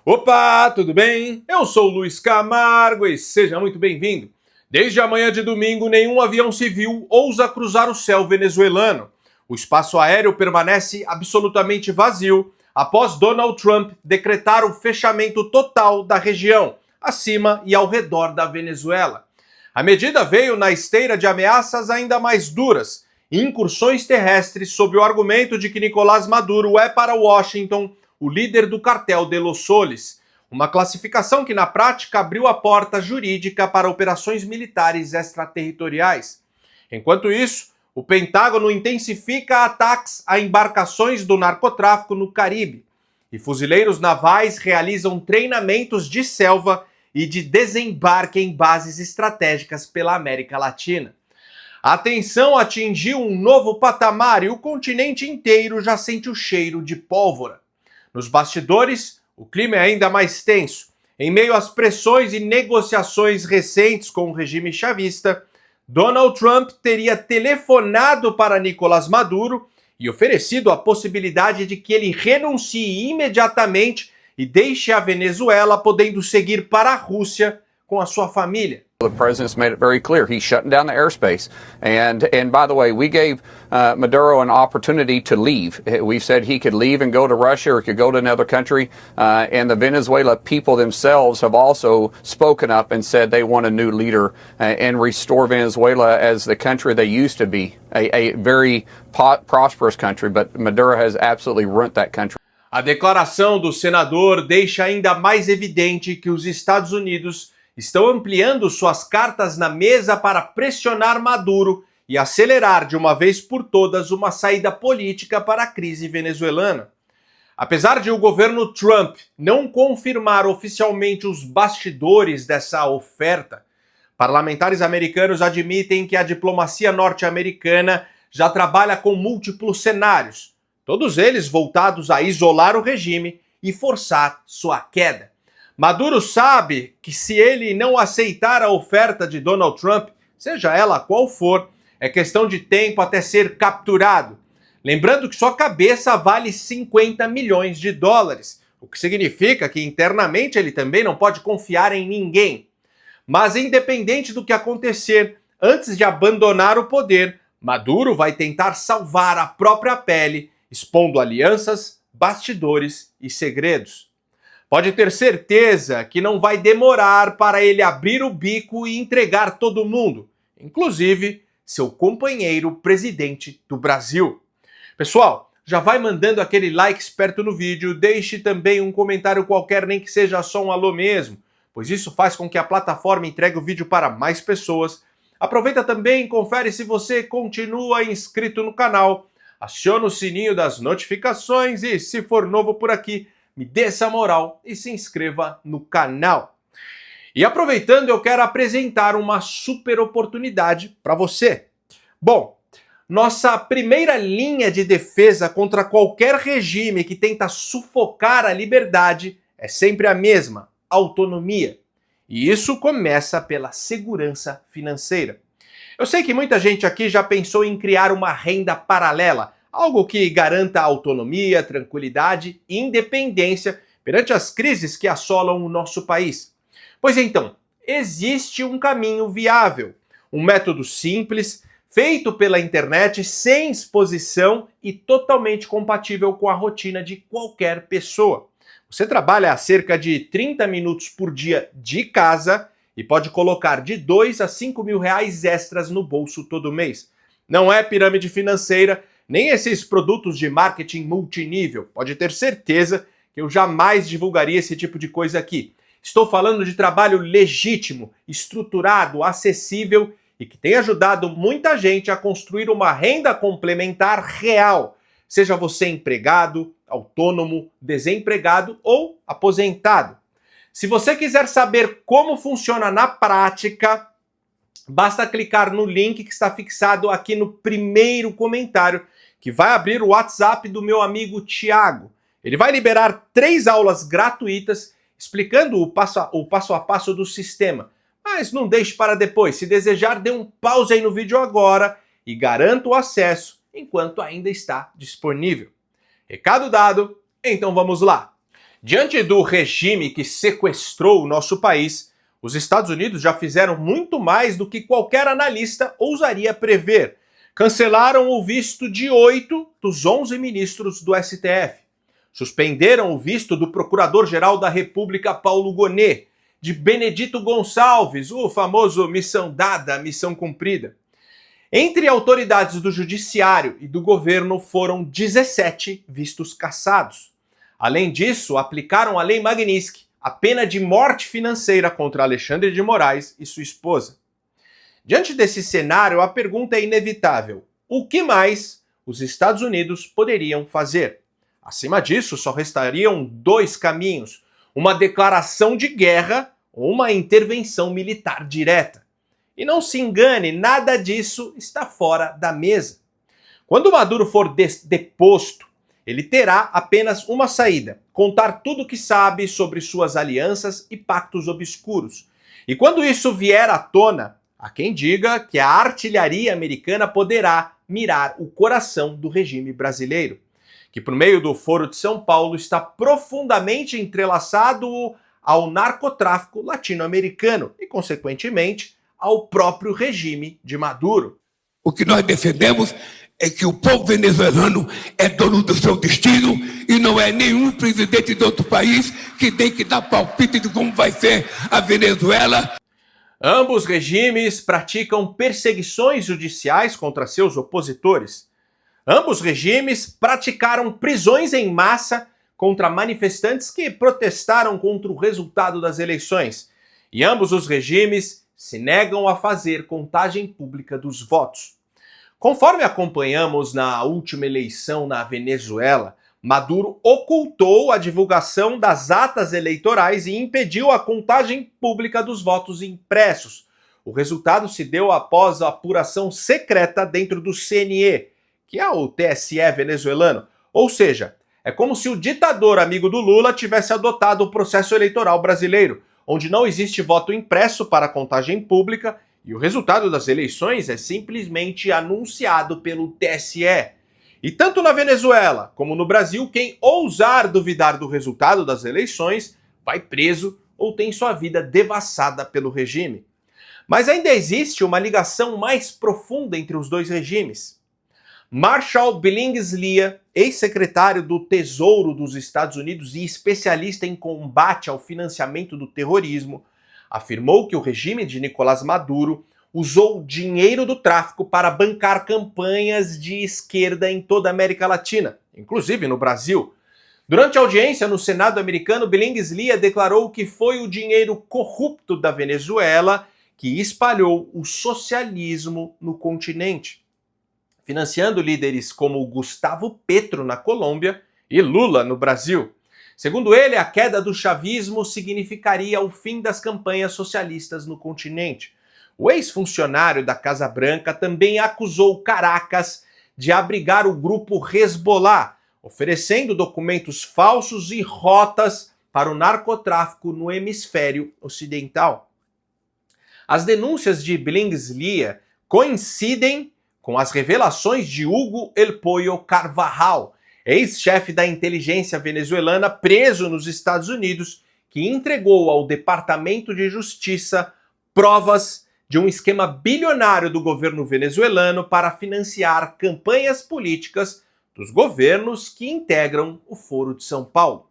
Opa, tudo bem? Eu sou o Luiz Camargo e seja muito bem-vindo. Desde a manhã de domingo, nenhum avião civil ousa cruzar o céu venezuelano. O espaço aéreo permanece absolutamente vazio após Donald Trump decretar o fechamento total da região, acima e ao redor da Venezuela. A medida veio na esteira de ameaças ainda mais duras e incursões terrestres sob o argumento de que Nicolás Maduro é para Washington o líder do cartel de Los Soles, uma classificação que na prática abriu a porta jurídica para operações militares extraterritoriais. Enquanto isso, o Pentágono intensifica ataques a embarcações do narcotráfico no Caribe, e fuzileiros navais realizam treinamentos de selva e de desembarque em bases estratégicas pela América Latina. A tensão atingiu um novo patamar e o continente inteiro já sente o cheiro de pólvora. Nos bastidores, o clima é ainda mais tenso. Em meio às pressões e negociações recentes com o regime chavista, Donald Trump teria telefonado para Nicolás Maduro e oferecido a possibilidade de que ele renuncie imediatamente e deixe a Venezuela, podendo seguir para a Rússia com a sua família. The president's made it very clear he's shutting down the airspace. And by the way, we gave Maduro an opportunity to leave. We've said he could leave and go to Russia or he could go to another country. And the Venezuela people themselves have also spoken up and said they want a new leader and restore Venezuela as the country they used to be, a very prosperous country. But Maduro has absolutely ruined that country. A declaração do senador deixa ainda mais evidente que os Estados Unidos estão ampliando suas cartas na mesa para pressionar Maduro e acelerar de uma vez por todas uma saída política para a crise venezuelana. Apesar de o governo Trump não confirmar oficialmente os bastidores dessa oferta, parlamentares americanos admitem que a diplomacia norte-americana já trabalha com múltiplos cenários, todos eles voltados a isolar o regime e forçar sua queda. Maduro sabe que se ele não aceitar a oferta de Donald Trump, seja ela qual for, é questão de tempo até ser capturado. Lembrando que sua cabeça vale 50 milhões de dólares, o que significa que internamente ele também não pode confiar em ninguém. Mas independente do que acontecer, antes de abandonar o poder, Maduro vai tentar salvar a própria pele, expondo alianças, bastidores e segredos. Pode ter certeza que não vai demorar para ele abrir o bico e entregar todo mundo, inclusive seu companheiro presidente do Brasil. Pessoal, já vai mandando aquele like esperto no vídeo, deixe também um comentário qualquer, nem que seja só um alô mesmo, pois isso faz com que a plataforma entregue o vídeo para mais pessoas. Aproveita também e confere se você continua inscrito no canal, aciona o sininho das notificações e, se for novo por aqui, me dê essa moral e se inscreva no canal. E aproveitando, eu quero apresentar uma super oportunidade para você. Bom, nossa primeira linha de defesa contra qualquer regime que tenta sufocar a liberdade é sempre a mesma: autonomia. E isso começa pela segurança financeira. Eu sei que muita gente aqui já pensou em criar uma renda paralela, algo que garanta autonomia, tranquilidade e independência perante as crises que assolam o nosso país. Pois então, existe um caminho viável, um método simples, feito pela internet, sem exposição e totalmente compatível com a rotina de qualquer pessoa. Você trabalha a cerca de 30 minutos por dia de casa e pode colocar de 2 a 5 mil reais extras no bolso todo mês. Não é pirâmide financeira, nem esses produtos de marketing multinível. Pode ter certeza que eu jamais divulgaria esse tipo de coisa aqui. Estou falando de trabalho legítimo, estruturado, acessível e que tem ajudado muita gente a construir uma renda complementar real. Seja você empregado, autônomo, desempregado ou aposentado. Se você quiser saber como funciona na prática, basta clicar no link que está fixado aqui no primeiro comentário, que vai abrir o WhatsApp do meu amigo Thiago. Ele vai liberar 3 aulas gratuitas explicando o passo a passo do sistema. Mas não deixe para depois. Se desejar, dê um pause aí no vídeo agora e garanta o acesso enquanto ainda está disponível. Recado dado, então vamos lá. Diante do regime que sequestrou o nosso país, os Estados Unidos já fizeram muito mais do que qualquer analista ousaria prever. Cancelaram o visto de 8 dos 11 ministros do STF. Suspenderam o visto do Procurador-Geral da República Paulo Gonet, de Benedito Gonçalves, o famoso missão dada, missão cumprida. Entre autoridades do Judiciário e do governo foram 17 vistos cassados. Além disso, aplicaram a Lei Magnitsky, a pena de morte financeira contra Alexandre de Moraes e sua esposa. Diante desse cenário, a pergunta é inevitável: o que mais os Estados Unidos poderiam fazer? Acima disso, só restariam dois caminhos: uma declaração de guerra ou uma intervenção militar direta. E não se engane, nada disso está fora da mesa. Quando Maduro for deposto, ele terá apenas uma saída: contar tudo o que sabe sobre suas alianças e pactos obscuros. E quando isso vier à tona, há quem diga que a artilharia americana poderá mirar o coração do regime brasileiro, que por meio do Foro de São Paulo está profundamente entrelaçado ao narcotráfico latino-americano e, consequentemente, ao próprio regime de Maduro. O que nós defendemos é que o povo venezuelano é dono do seu destino e não é nenhum presidente de outro país que tem que dar palpite de como vai ser a Venezuela. Ambos regimes praticam perseguições judiciais contra seus opositores. Ambos regimes praticaram prisões em massa contra manifestantes que protestaram contra o resultado das eleições. E ambos os regimes se negam a fazer contagem pública dos votos. Conforme acompanhamos na última eleição na Venezuela, Maduro ocultou a divulgação das atas eleitorais e impediu a contagem pública dos votos impressos. O resultado se deu após a apuração secreta dentro do CNE, que é o TSE venezuelano. Ou seja, é como se o ditador amigo do Lula tivesse adotado o processo eleitoral brasileiro, onde não existe voto impresso para a contagem pública e o resultado das eleições é simplesmente anunciado pelo TSE. E tanto na Venezuela como no Brasil, quem ousar duvidar do resultado das eleições vai preso ou tem sua vida devassada pelo regime. Mas ainda existe uma ligação mais profunda entre os dois regimes. Marshall Billings-Lia, ex-secretário do Tesouro dos Estados Unidos e especialista em combate ao financiamento do terrorismo, afirmou que o regime de Nicolás Maduro usou dinheiro do tráfico para bancar campanhas de esquerda em toda a América Latina, inclusive no Brasil. Durante a audiência no Senado americano, Billings-Lia declarou que foi o dinheiro corrupto da Venezuela que espalhou o socialismo no continente, financiando líderes como Gustavo Petro na Colômbia e Lula no Brasil. Segundo ele, a queda do chavismo significaria o fim das campanhas socialistas no continente. O ex-funcionário da Casa Branca também acusou Caracas de abrigar o grupo Hezbollah, oferecendo documentos falsos e rotas para o narcotráfico no hemisfério ocidental. As denúncias de Billings-Lia coincidem com as revelações de Hugo El Pollo Carvajal, ex-chefe da inteligência venezuelana preso nos Estados Unidos, que entregou ao Departamento de Justiça provas de um esquema bilionário do governo venezuelano para financiar campanhas políticas dos governos que integram o Foro de São Paulo.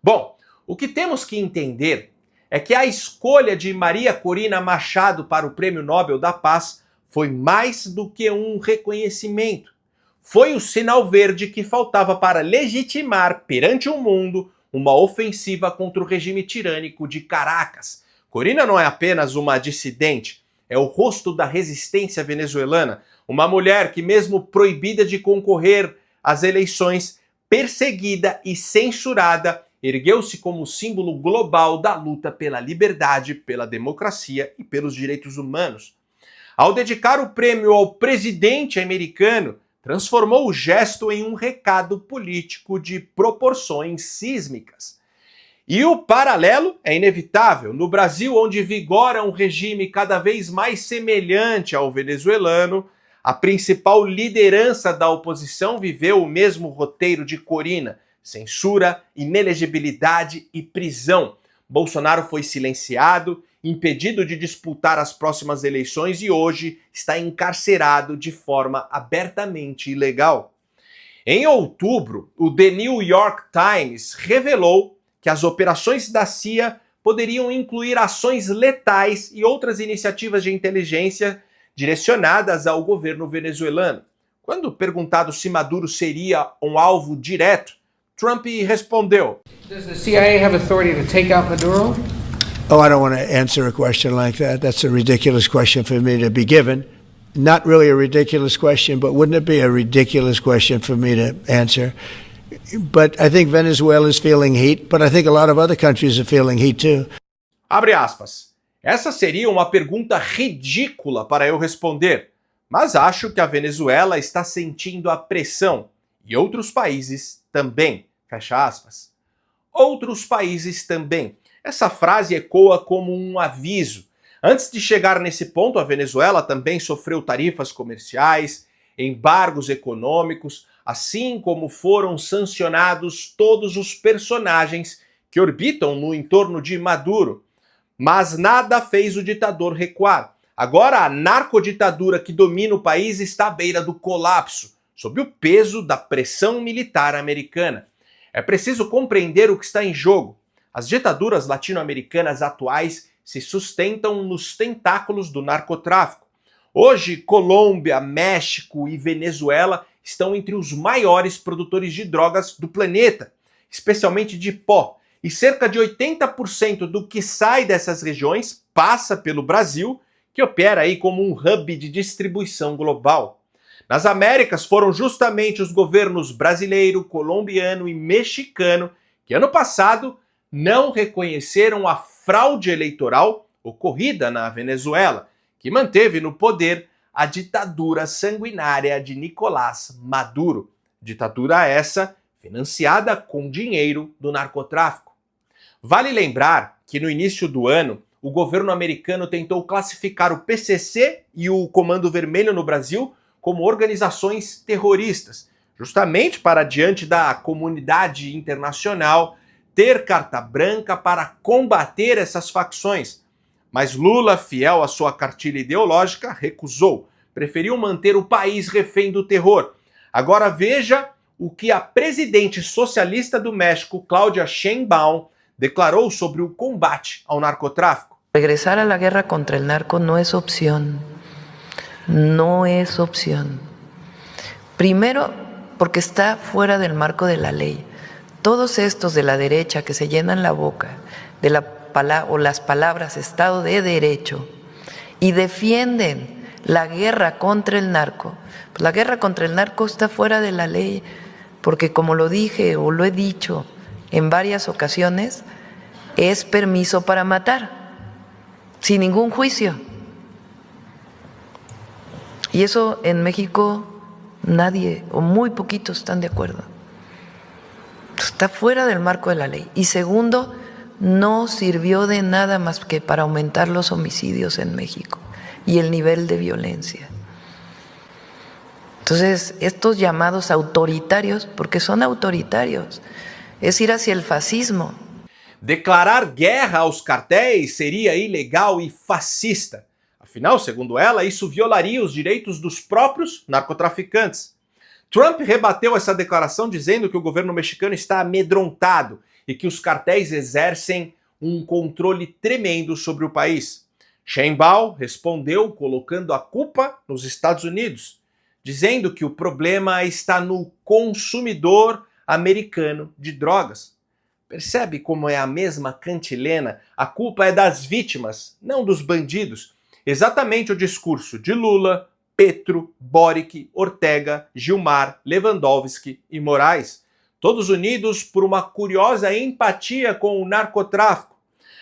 Bom, o que temos que entender é que a escolha de Maria Corina Machado para o Prêmio Nobel da Paz foi mais do que um reconhecimento. Foi o sinal verde que faltava para legitimar perante o mundo uma ofensiva contra o regime tirânico de Caracas. Corina não é apenas uma dissidente, é o rosto da resistência venezuelana, uma mulher que, mesmo proibida de concorrer às eleições, perseguida e censurada, ergueu-se como símbolo global da luta pela liberdade, pela democracia e pelos direitos humanos. Ao dedicar o prêmio ao presidente americano, transformou o gesto em um recado político de proporções sísmicas. E o paralelo é inevitável. No Brasil, onde vigora um regime cada vez mais semelhante ao venezuelano, a principal liderança da oposição viveu o mesmo roteiro de Corina, censura, inelegibilidade e prisão. Bolsonaro foi silenciado, impedido de disputar as próximas eleições e hoje está encarcerado de forma abertamente ilegal. Em outubro, o The New York Times revelou que as operações da CIA poderiam incluir ações letais e outras iniciativas de inteligência direcionadas ao governo venezuelano. Quando perguntado se Maduro seria um alvo direto, Trump respondeu: Does the CIA have authority to take out Maduro? Oh, I don't want to answer a question like that. That's a ridiculous question for me to be given. Not really a ridiculous question, but wouldn't it be a ridiculous question for me to answer? But I think Venezuela is feeling heat, but I think a lot of other countries are feeling heat too. Abre aspas. Essa seria uma pergunta ridícula para eu responder, mas acho que a Venezuela está sentindo a pressão e outros países também. Fecha aspas. Outros países também. Essa frase ecoa como um aviso. Antes de chegar nesse ponto, a Venezuela também sofreu tarifas comerciais, embargos econômicos, assim como foram sancionados todos os personagens que orbitam no entorno de Maduro. Mas nada fez o ditador recuar. Agora a narcoditadura que domina o país está à beira do colapso, sob o peso da pressão militar americana. É preciso compreender o que está em jogo. As ditaduras latino-americanas atuais se sustentam nos tentáculos do narcotráfico. Hoje, Colômbia, México e Venezuela estão entre os maiores produtores de drogas do planeta, especialmente de pó, e cerca de 80% do que sai dessas regiões passa pelo Brasil, que opera aí como um hub de distribuição global. Nas Américas foram justamente os governos brasileiro, colombiano e mexicano que ano passado não reconheceram a fraude eleitoral ocorrida na Venezuela, que manteve no poder a ditadura sanguinária de Nicolás Maduro. Ditadura essa financiada com dinheiro do narcotráfico. Vale lembrar que no início do ano, o governo americano tentou classificar o PCC e o Comando Vermelho no Brasil como organizações terroristas, justamente para, diante da comunidade internacional, ter carta branca para combater essas facções. Mas Lula, fiel à sua cartilha ideológica, recusou. Preferiu manter o país refém do terror. Agora veja o que a presidente socialista do México, Claudia Sheinbaum, declarou sobre o combate ao narcotráfico. Regresar a la guerra contra el narco no es opción. No es opción. Primero, porque está fuera del marco de la ley. Todos estos de la derecha que se llenan la boca de las palabras Estado de Derecho y defienden la guerra contra el narco, pues la guerra contra el narco está fuera de la ley, porque como lo dije o lo he dicho en varias ocasiones, es permiso para matar, sin ningún juicio. Y eso en México nadie o muy poquitos están de acuerdo. Está fuera del marco de la ley. Y segundo, no sirvió de nada más que para aumentar los homicidios en México y el nivel de violencia. Entonces, estos llamados autoritarios, porque son autoritarios, es ir hacia el fascismo. Declarar guerra aos cartéis seria ilegal e fascista. Afinal, segundo ela, isso violaria os direitos dos próprios narcotraficantes. Trump rebateu essa declaração dizendo que o governo mexicano está amedrontado e que os cartéis exercem um controle tremendo sobre o país. Sheinbaum respondeu colocando a culpa nos Estados Unidos, dizendo que o problema está no consumidor americano de drogas. Percebe como é a mesma cantilena? A culpa é das vítimas, não dos bandidos. Exatamente o discurso de Lula, Petro, Boric, Ortega, Gilmar, Lewandowski e Moraes, todos unidos por uma curiosa empatia com o narcotráfico.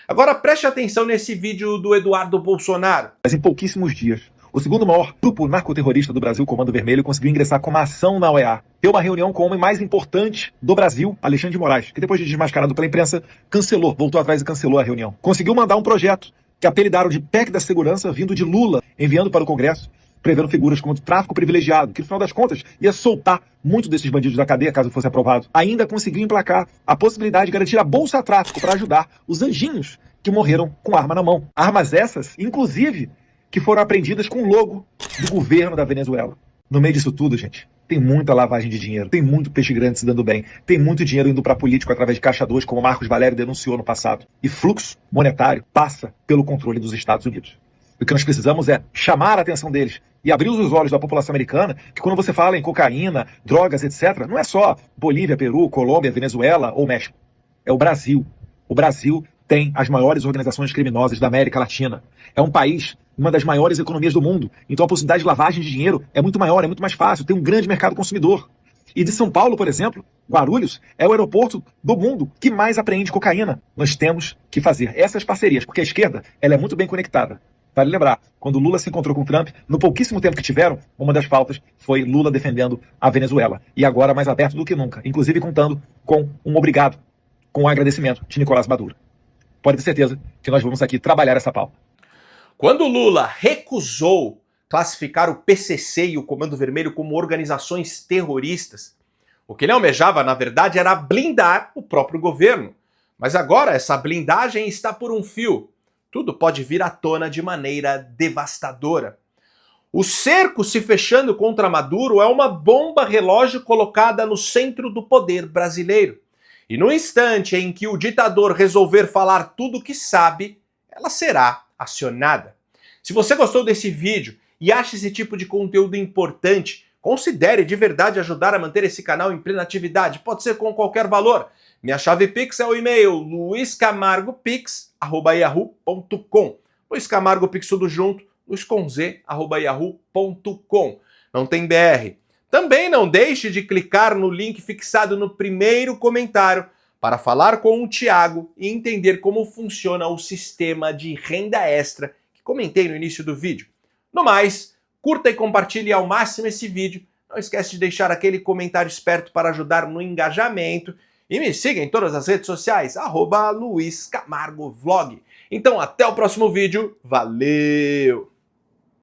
Agora preste atenção nesse vídeo do Eduardo Bolsonaro. Mas em pouquíssimos dias, o segundo maior grupo narcoterrorista do Brasil, Comando Vermelho, conseguiu ingressar com uma ação na OEA. Deu uma reunião com o homem mais importante do Brasil, Alexandre de Moraes, que depois de desmascarado pela imprensa, voltou atrás e cancelou a reunião. Conseguiu mandar um projeto que apelidaram de PEC da Segurança, vindo de Lula, enviando para o Congresso, prevendo figuras como o tráfico privilegiado, que no final das contas ia soltar muitos desses bandidos da cadeia caso fosse aprovado. Ainda conseguiu emplacar a possibilidade de garantir a bolsa tráfico para ajudar os anjinhos que morreram com arma na mão. Armas essas, inclusive, que foram apreendidas com o logo do governo da Venezuela. No meio disso tudo, gente, tem muita lavagem de dinheiro, tem muito peixe grande se dando bem, tem muito dinheiro indo para político através de caixa 2, como Marcos Valério denunciou no passado. E fluxo monetário passa pelo controle dos Estados Unidos. O que nós precisamos é chamar a atenção deles e abrir os olhos da população americana, que quando você fala em cocaína, drogas, etc., não é só Bolívia, Peru, Colômbia, Venezuela ou México. É o Brasil. O Brasil tem as maiores organizações criminosas da América Latina. É um país, uma das maiores economias do mundo. Então a possibilidade de lavagem de dinheiro é muito maior, é muito mais fácil. Tem um grande mercado consumidor. E de São Paulo, por exemplo, Guarulhos é o aeroporto do mundo que mais apreende cocaína. Nós temos que fazer essas parcerias, porque a esquerda ela é muito bem conectada. Vale lembrar, quando Lula se encontrou com Trump, no pouquíssimo tempo que tiveram, uma das pautas foi Lula defendendo a Venezuela. E agora mais aberto do que nunca, inclusive contando com um obrigado, com um agradecimento de Nicolás Maduro. Pode ter certeza que nós vamos aqui trabalhar essa pauta. Quando Lula recusou classificar o PCC e o Comando Vermelho como organizações terroristas, o que ele almejava, na verdade, era blindar o próprio governo. Mas agora essa blindagem está por um fio. Tudo pode vir à tona de maneira devastadora. O cerco se fechando contra Maduro é uma bomba relógio colocada no centro do poder brasileiro. E no instante em que o ditador resolver falar tudo o que sabe, ela será acionada. Se você gostou desse vídeo e acha esse tipo de conteúdo importante, considere de verdade ajudar a manter esse canal em plena atividade. Pode ser com qualquer valor. Minha chave Pix é o e-mail luiscamargopix@yahoo.com. Luiz Camargo Pix tudo junto, luisconz@yahoo.com. Não tem BR. Também não deixe de clicar no link fixado no primeiro comentário para falar com o Thiago e entender como funciona o sistema de renda extra que comentei no início do vídeo. No mais, curta e compartilhe ao máximo esse vídeo. Não esquece de deixar aquele comentário esperto para ajudar no engajamento. E me siga em todas as redes sociais, @LuizCamargoVlog. Então até o próximo vídeo. Valeu!